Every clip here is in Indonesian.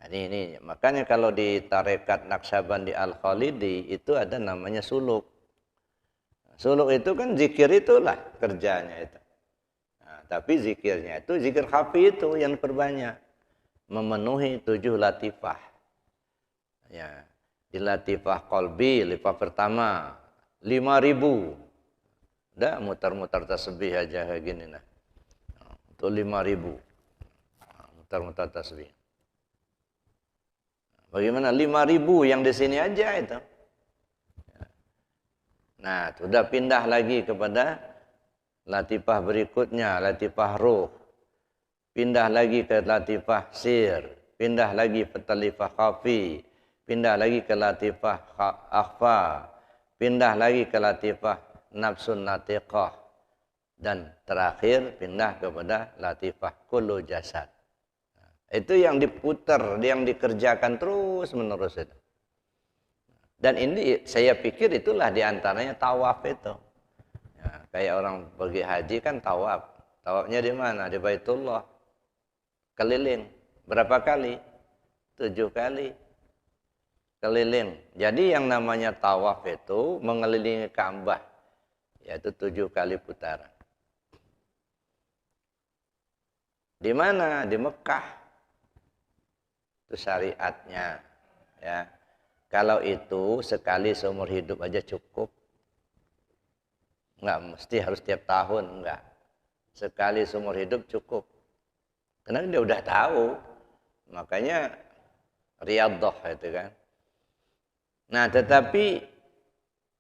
Ini makanya kalau di tarekat Naqsyabandi Al-Khalidi itu ada namanya suluk. Suluk itu kan zikir itulah kerjanya itu. Nah, tapi zikirnya itu zikir khafi itu yang perbanyak. Memenuhi 7 latifah. Ya, di latifah qalbi, latifah pertama 5.000. Udah mutar-mutar tasbih aja kayak gini nah. Itu 5.000. Mutar-mutar tasbih. Bagaimana 5.000 yang di sini aja itu. Nah, sudah pindah lagi kepada latifah berikutnya, latifah ruh. Pindah lagi ke latifah sir, pindah lagi ke latifah khafi, pindah lagi ke latifah akhfa, pindah lagi ke latifah nafsun natiqah, dan terakhir pindah kepada latifah kullu jasad. Itu yang diputar, yang dikerjakan terus menerus itu. Dan ini saya pikir itulah diantaranya tawaf itu. Ya, kayak orang pergi haji kan tawaf. Tawafnya di mana? Di Baitullah. Keliling. Berapa kali? 7 kali. Keliling. Jadi yang namanya tawaf itu mengelilingi Ka'bah. Yaitu 7 kali putaran. Di mana? Di Mekah. Itu syariatnya. Ya. Kalau itu sekali seumur hidup aja cukup. Enggak mesti harus tiap tahun, enggak. Sekali seumur hidup cukup. Karena dia udah tahu. Makanya riyadhah itu kan. Nah, tetapi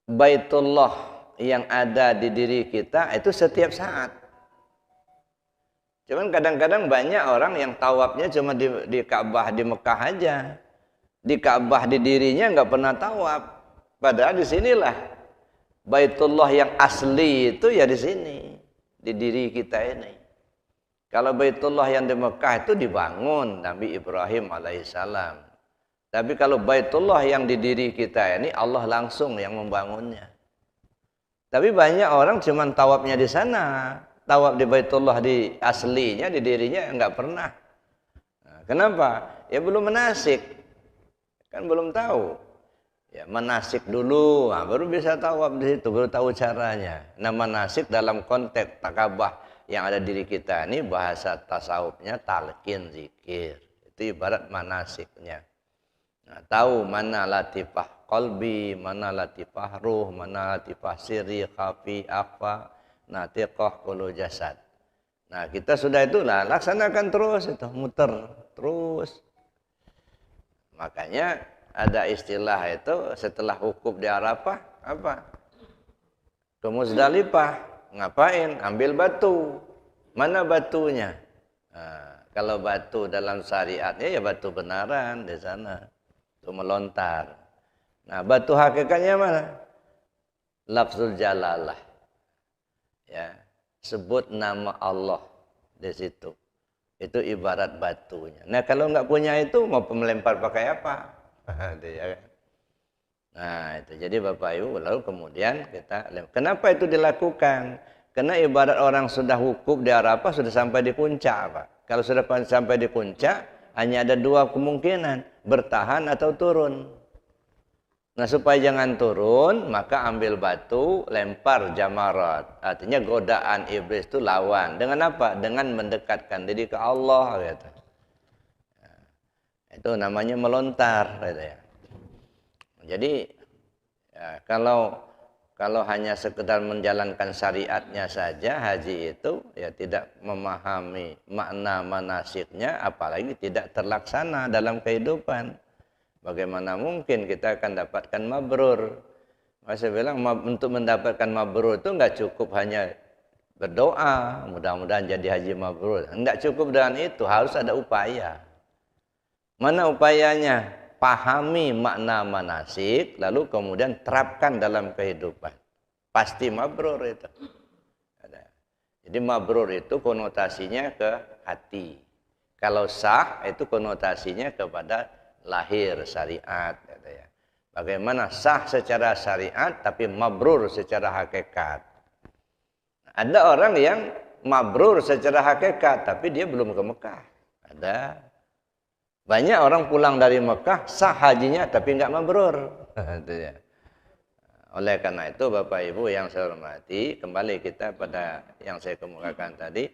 Baitullah yang ada di diri kita itu setiap saat. Cuman kadang-kadang banyak orang yang tawafnya cuma di Ka'bah di Mekah aja. Di Ka'bah di dirinya nggak pernah tawaf. Padahal di sinilah Baitullah yang asli itu ya di sini, di diri kita ini. Kalau Baitullah yang di Mekah itu dibangun Nabi Ibrahim alaihissalam. Tapi kalau Baitullah yang di diri kita ini Allah langsung yang membangunnya. Tapi banyak orang cuma tawafnya di sana. Tawaf di Baitullah di aslinya, di dirinya enggak pernah. Nah, kenapa? Ya belum menasik. Kan belum tahu. Ya menasik dulu, nah, baru bisa tawaf di situ, baru tahu caranya. Nah, menasik dalam konteks takabah yang ada di diri kita ini bahasa tasawufnya talqin zikir. Itu ibarat manasiknya. Nah, tahu mana latifah qalbi, mana latifah ruh, mana latifah sirri, khafi, akhfa, natiqah, kullu jasad. Nah, kita sudah itulah laksanakan terus itu, muter terus. Makanya ada istilah itu setelah wukuf di Arafah apa? Ke Muzdalifah, ngapain? Ambil batu. Mana batunya? Nah, kalau batu dalam syariatnya ya batu benaran di sana. Itu melontar. Nah, batu hakikatnya mana? Lafzul jalalah. Ya, sebut nama Allah di situ. Itu ibarat batunya. Nah, kalau nggak punya itu mau melempar pakai apa? Nah, itu jadi Bapak Ibu, lalu kemudian kita, kenapa itu dilakukan? Karena ibarat orang sudah wukuf di Arafah sudah sampai di puncak, Pak. Kalau sudah sampai di puncak, hanya ada 2 kemungkinan, bertahan atau turun. Nah, supaya jangan turun, maka ambil batu, lempar jamarat. Artinya godaan iblis itu lawan. Dengan apa? Dengan mendekatkan diri ke Allah. Gitu. Nah, itu namanya melontar. Gitu ya. Jadi, ya, kalau hanya sekedar menjalankan syariatnya saja, haji itu ya tidak memahami makna manasiknya, apalagi tidak terlaksana dalam kehidupan. Bagaimana mungkin kita akan dapatkan mabrur? Saya bilang untuk mendapatkan mabrur itu enggak cukup hanya berdoa, mudah-mudahan jadi haji mabrur. Enggak cukup dengan itu, harus ada upaya. Mana upayanya? Pahami makna manasik, lalu kemudian terapkan dalam kehidupan. Pasti mabrur itu. Jadi mabrur itu konotasinya ke hati. Kalau sah itu konotasinya kepada lahir syariat gitu ya. Bagaimana sah secara syariat tapi mabrur secara hakikat. Ada orang yang mabrur secara hakikat tapi dia belum ke Mekah. Ada. Banyak orang pulang dari Mekah sah hajinya tapi enggak mabrur. Itu ya. Oleh karena itu Bapak Ibu yang saya hormati, kembali kita pada yang saya kemukakan tadi,